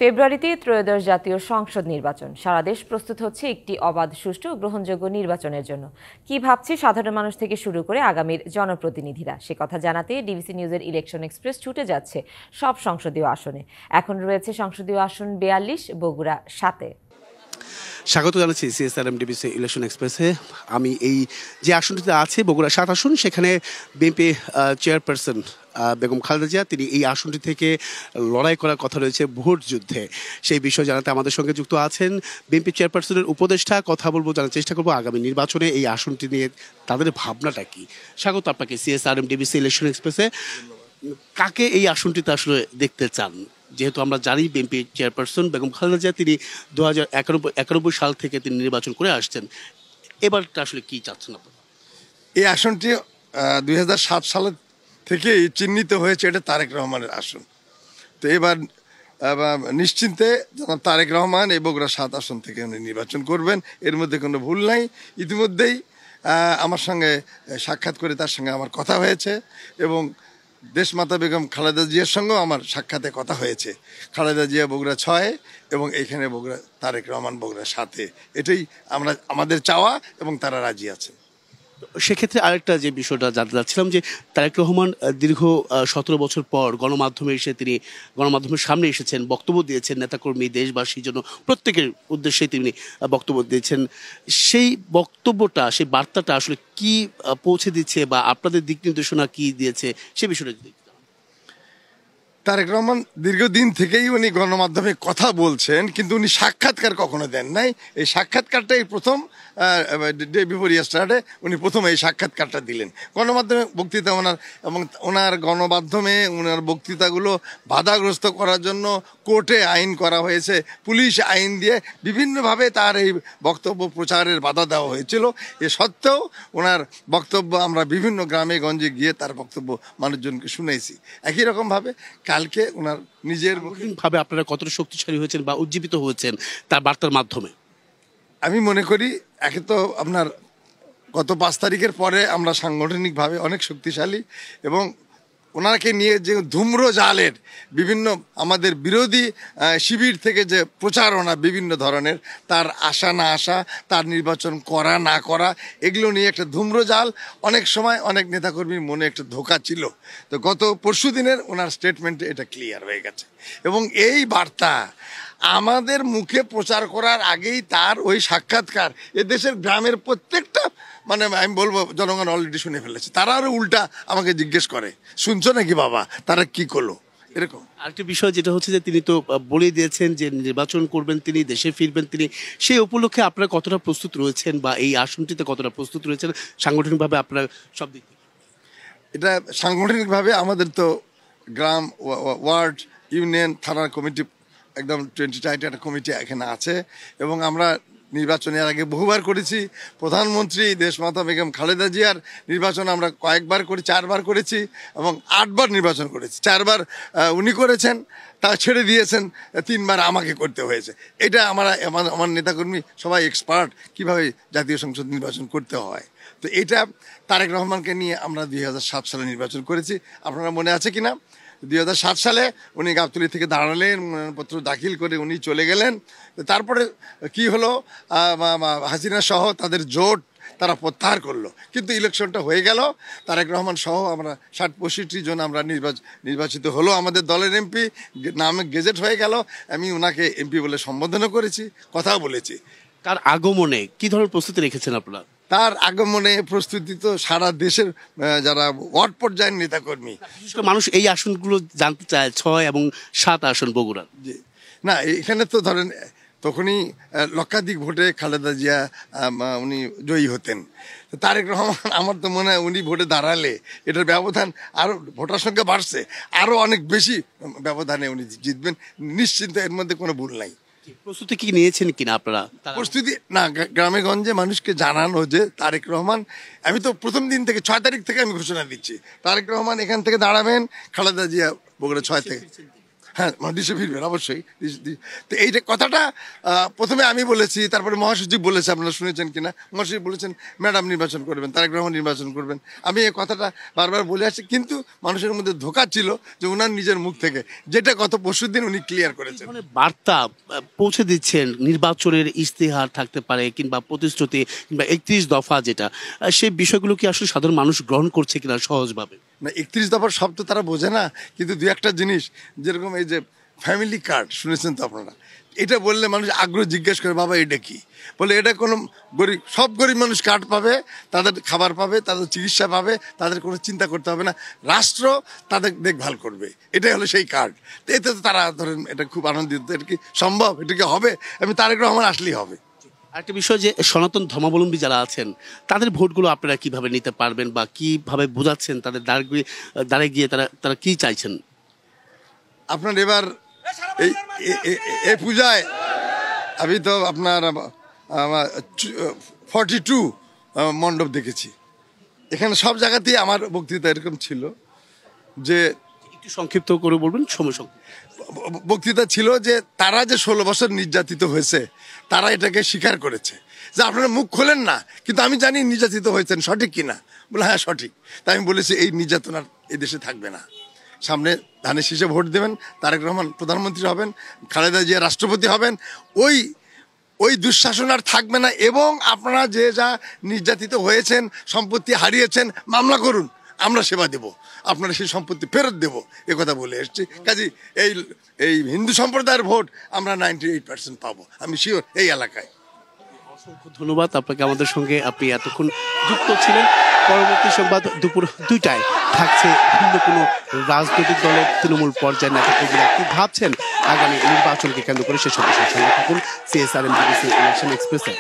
ফেব্রুয়ারিতে ত্রয়োদশ জাতীয় সংসদ নির্বাচন। সারা দেশ প্রস্তুত হচ্ছে একটি অবাধ, সুষ্ঠু ও গ্রহণযোগ্য নির্বাচনের জন্য। কি ভাবছে সাধারণ মানুষ থেকে শুরু করে আগামীর জনপ্রতিনিধিরা, সে কথা জানাতে ডিবিসি নিউজের ইলেকশন এক্সপ্রেস ছুটে যাচ্ছে সব সংসদীয় আসনে। এখন রয়েছে সংসদীয় আসন ৪২, বগুড়া ৭-এ। স্বাগত জানাচ্ছি সিএসআরএম ডিবিসি ইলেকশন এক্সপ্রেসে। আমি এই যে আসনটিতে আছে বগুড়া ৭ আসন, সেখানে বিএনপি চেয়ারপারসন বেগম খালেদা জিয়া তিনি এই আসনটি থেকে লড়াই করার কথা রয়েছে ভোট যুদ্ধে। সেই বিষয় জানাতে আমাদের সঙ্গে যুক্ত আছেন বিএনপি চেয়ারপারসনের উপদেষ্টা। কথা বলবো, জানার চেষ্টা করবো আগামী নির্বাচনে এই আসনটি নিয়ে তাদের ভাবনাটা কি। স্বাগত আপনাকে সিএসআরএম ডিবিসি ইলেকশন এক্সপ্রেসে। কাকে এই আসনটিতে আসলে দেখতে চান? যেহেতু আমরা জানি বিএনপি চেয়ারপারসন বেগম খালেদা জিয়া তিনি ২০৯১ সাল থেকে তিনি নির্বাচন করে আসছেন, এবারটা আসলে কি চাচ্ছেন আপনারা? এই আসনটি ২০০৭ সালের থেকেই চিহ্নিত হয়েছে, এটা তারেক রহমানের আসন। তো এবার নিশ্চিন্তে তারেক রহমান এই বগুড়া ৭ আসন থেকে উনি নির্বাচন করবেন, এর মধ্যে কোনো ভুল নাই। ইতিমধ্যেই আমার সঙ্গে সাক্ষাৎ করে তার সঙ্গে আমার কথা হয়েছে এবং দেশমাতা বেগম খালেদা জিয়ার সঙ্গেও আমার সাক্ষাতে কথা হয়েছে। খালেদা জিয়া বগুড়া ৬ এবং এইখানে বগুড়া তারেক রহমান বগুড়া ৭-এ, এটাই আমাদের চাওয়া এবং তারা রাজি আছেন। সেক্ষেত্রে আরেকটা যে বিষয়টা জানতে চাচ্ছিলাম যে তারেক রহমান দীর্ঘ ১৭ বছর পর গণমাধ্যমে এসে তিনি গণমাধ্যমের সামনে এসেছেন, বক্তব্য দিয়েছেন, নেতাকর্মী দেশবাসীর জন্য প্রত্যেকের উদ্দেশ্যে তিনি বক্তব্য দিয়েছেন। সেই বক্তব্যটা, সেই বার্তাটা আসলে কি পৌঁছে দিচ্ছে বা আপনাদের দিক নির্দেশনা কি দিয়েছে সে বিষয়টা যদি। তারেক রহমান দীর্ঘদিন থেকেই উনি গণমাধ্যমে কথা বলছেন, কিন্তু উনি সাক্ষাৎকার কখনো দেন নাই। এই সাক্ষাৎকারটাই প্রথম, ডে বিফোর ইয়েস্টারডে উনি প্রথম এই সাক্ষাৎকারটা দিলেন। গণমাধ্যমে বক্তৃতা এবং ওনার গণমাধ্যমে ওনার বক্তৃতাগুলো বাধাগ্রস্ত করার জন্য কোর্টে আইন করা হয়েছে, পুলিশ আইন দিয়ে বিভিন্নভাবে তার এই বক্তব্য প্রচারের বাধা দেওয়া হয়েছিল। এ সত্ত্বেও ওনার বক্তব্য আমরা বিভিন্ন গ্রামে গঞ্জে গিয়ে তার বক্তব্য মানুষজনকে শুনেছি। একই রকমভাবে কালকে ওনার নিজের ভাবে আপনারা কতটা শক্তিশালী হয়েছেন বা উজ্জীবিত হয়েছেন তার বার্তার মাধ্যমে? আমি মনে করি একে তো আপনার গত ৫ তারিখের পরে আমরা সাংগঠনিকভাবে অনেক শক্তিশালী এবং ওনাকে নিয়ে যে ধূম্র জালের বিভিন্ন আমাদের বিরোধী শিবির থেকে যে প্রচারণা বিভিন্ন ধরনের, তার আসা না আসা, তার নির্বাচন করা না করা, এগুলো নিয়ে একটা ধূম্র জাল, অনেক সময় অনেক নেতাকর্মীর মনে একটা ধোঁকা ছিল। তো গত পরশু দিনের ওনার স্টেটমেন্টে এটা ক্লিয়ার হয়ে গেছে এবং এই বার্তা আমাদের মুখে প্রচার করার আগেই তার ওই সাক্ষাৎকার এদেশের গ্রামের প্রত্যেকটা আমি বলবো জনগণ অলরেডি শুনে ফেলেছে। তারা আরো উল্টা আমাকে জিজ্ঞেস করে, শুনছো নাকি বাবা, তারা কি করলো, এরকম। আরেকটি বিষয় যেটা হচ্ছে যে তিনি তো বলে দিয়েছেন যে নির্বাচন করবেন তিনি, দেশে ফিরবেন তিনি। সেই উপলক্ষে আপনারা কতটা প্রস্তুত রয়েছেন বা এই আসনটিতে কতটা প্রস্তুত রয়েছেন সাংগঠনিকভাবে আপনারা সব দিক থেকে? এটা সাংগঠনিকভাবে আমাদের তো গ্রাম, ওয়ার্ড, ইউনিয়ন, থানার কমিটি, একদম 20 একটা কমিটি এখানে আছে এবং আমরা নির্বাচনের আগে বহুবার করেছি। প্রধানমন্ত্রী দেশমাতা বেগম খালেদা জিয়ার নির্বাচন আমরা কয়েকবার করি, 4বার করেছি এবং 8বার নির্বাচন করেছি। 4বার উনি করেছেন, তা ছেড়ে দিয়েছেন, 3বার আমাকে করতে হয়েছে। এটা আমার নেতাকর্মী সবাই এক্সপার্ট কীভাবে জাতীয় সংসদ নির্বাচন করতে হয়। তো এটা তারেক রহমানকে নিয়ে আমরা 2007 সালে নির্বাচন করেছি, আপনারা মনে আছে কিনা? 2007 সালে উনি গাবতলী থেকে দাঁড়ালেন, মনোনয়নপত্র দাখিল করে উনি চলে গেলেন। তারপরে কি হলো, হাসিনা সহ তাদের জোট তারা প্রত্যাহার করলো, কিন্তু ইলেকশনটা হয়ে গেল। তারেক রহমান সহ আমরা 60-65 জন আমরা নির্বাচিত হলো, আমাদের দলের এমপি নামে গেজেট হয়ে গেল। আমি ওনাকে এমপি বলে সম্বোধনও করেছি, কথাও বলেছি। তার আগমনে কি ধরনের প্রস্তুতি রেখেছেন আপনারা? তার আগমনে প্রস্তুতি তো সারা দেশের যারা ওয়ার্ড পর্যায়ের নেতাকর্মী, মানুষ এই আসনগুলো জানতে চায়, 6 এবং 7 আসন বগুড়া। জি না, এখানে তো ধরেন তখনই লক্ষাধিক ভোটে খালেদা জিয়া উনি জয়ী হতেন। তারেক রহমান আমার তো মনে হয় উনি ভোটে দাঁড়ালে এটার ব্যবধান আরও, ভোটার সংখ্যা বাড়ছে, আরও অনেক বেশি ব্যবধানে উনি জিতবেন নিশ্চিন্ত, এর মধ্যে কোনো ভুল নাই। প্রস্তুতি কি নিয়েছেন কিনা আপনারা? প্রস্তুতি না, গ্রামে গঞ্জে মানুষকে জানানো যে তারেক রহমান, আমি তো প্রথম দিন থেকে 6 তারিখ থেকে আমি ঘোষণা দিচ্ছি, তারেক রহমান এখান থেকে দাঁড়াবেন, খালেদা জিয়া বগুড়া 6 থেকে। হ্যাঁ, দেশে ফিরবেন অবশ্যই। তো এইটা কথাটা প্রথমে আমি বলেছি, তারপরে মহাসচিব বলেছে, আপনারা শুনেছেন কিনা, মহাসচিব বলেছেন ম্যাডাম নির্বাচন করবেন, তারেক রহমান নির্বাচন করবেন। আমি এই কথাটা বারবার বলে আসছি, কিন্তু মানুষের মধ্যে ধোঁকা ছিল যে ওনার নিজের মুখ থেকে, যেটা গত পরশুদিন উনি ক্লিয়ার করেছেন। মানে বার্তা পৌঁছে দিচ্ছেন, নির্বাচনের ইশতেহার থাকতে পারে কিংবা প্রতিশ্রুতি কিংবা 31 দফা যেটা, সেই বিষয়গুলো কি আসলে সাধারণ মানুষ গ্রহণ করছে কিনা সহজভাবে? না, 31 দফার শব্দ তারা বোঝে না, কিন্তু দু একটা জিনিস যেরকম এই যে ফ্যামিলি কার্ড শুনেছেন তো আপনারা, এটা বললে মানুষ আগ্রহ জিজ্ঞেস করে বাবা এটা কি, বলে এটা কোনো গরিব, সব গরিব মানুষ কার্ড পাবে, তাদের খাবার পাবে, তাদের চিকিৎসা পাবে, তাদের কোনো চিন্তা করতে হবে না, রাষ্ট্র তাদের দেখভাল করবে, এটাই হলো সেই কার্ড। তো এতে তো তারা ধরেন এটা খুব আনন্দিত। এটা কি সম্ভব? এটা কি হবে? আমি তারেক রহমান আসলেই হবে। আরেকটা বিষয় যে সনাতন ধর্মাবলম্বী যারা আছেন তাদের ভোটগুলো আপনারা কিভাবে নিতে পারবেন বা কিভাবে বোঝাচ্ছেন তাদের দ্বারে গিয়ে তারা কি চাইছেন? আপনার এবার এই পূজায় আমি তো আপনার 42 মণ্ডপ দেখেছি। এখানে সব জায়গাতেই আমার বক্তৃতা এরকম ছিল যে, একটু সংক্ষিপ্ত করে বলবেন, সময় সংক্ষিপ্ত। বক্তৃতা ছিল যে তারা যে 16 বছর নির্যাতিত হয়েছে, তারা এটাকে স্বীকার করেছে যে আপনারা মুখ খোলেন না, কিন্তু আমি জানি নির্যাতিত হয়েছেন, সঠিক কিনা? বলে হ্যাঁ সঠিক। তাই আমি বলেছি এই নির্যাতন আর এই দেশে থাকবে না। সামনে ধানের শীষে ভোট দেবেন, তারেক রহমান প্রধানমন্ত্রী হবেন, খালেদা জিয়া রাষ্ট্রপতি হবেন, ওই দুঃশাসন আর থাকবে না। এবং আপনারা যে যা নির্যাতিত হয়েছেন, সম্পত্তি হারিয়েছেন, মামলা করুন, আমরা সেবা দেব, আপনারা সেই সম্পত্তি ফেরত দেব, এ কথা বলে এসছি। কাজে এই হিন্দু সম্প্রদায়ের ভোট আমরা 98% পাবো, আমি শিওর এই এলাকায়। অসংখ্য ধন্যবাদ আপনাকে আমাদের সঙ্গে, আপনি এতক্ষণ যুক্ত ছিলেন। পরবর্তী সংবাদ দুপুর 2টায় থাকছে ভিন্ন কোনো রাজনৈতিক দলের তৃণমূল পর্যায়ের নেতাকর্মীরা কি ভাবছেন আগামী নির্বাচনকে কেন্দ্র করে, সেসব বিষয়ে সঙ্গে থাকুন CSRM BBC ইলেকশন এক্সপ্রেসে।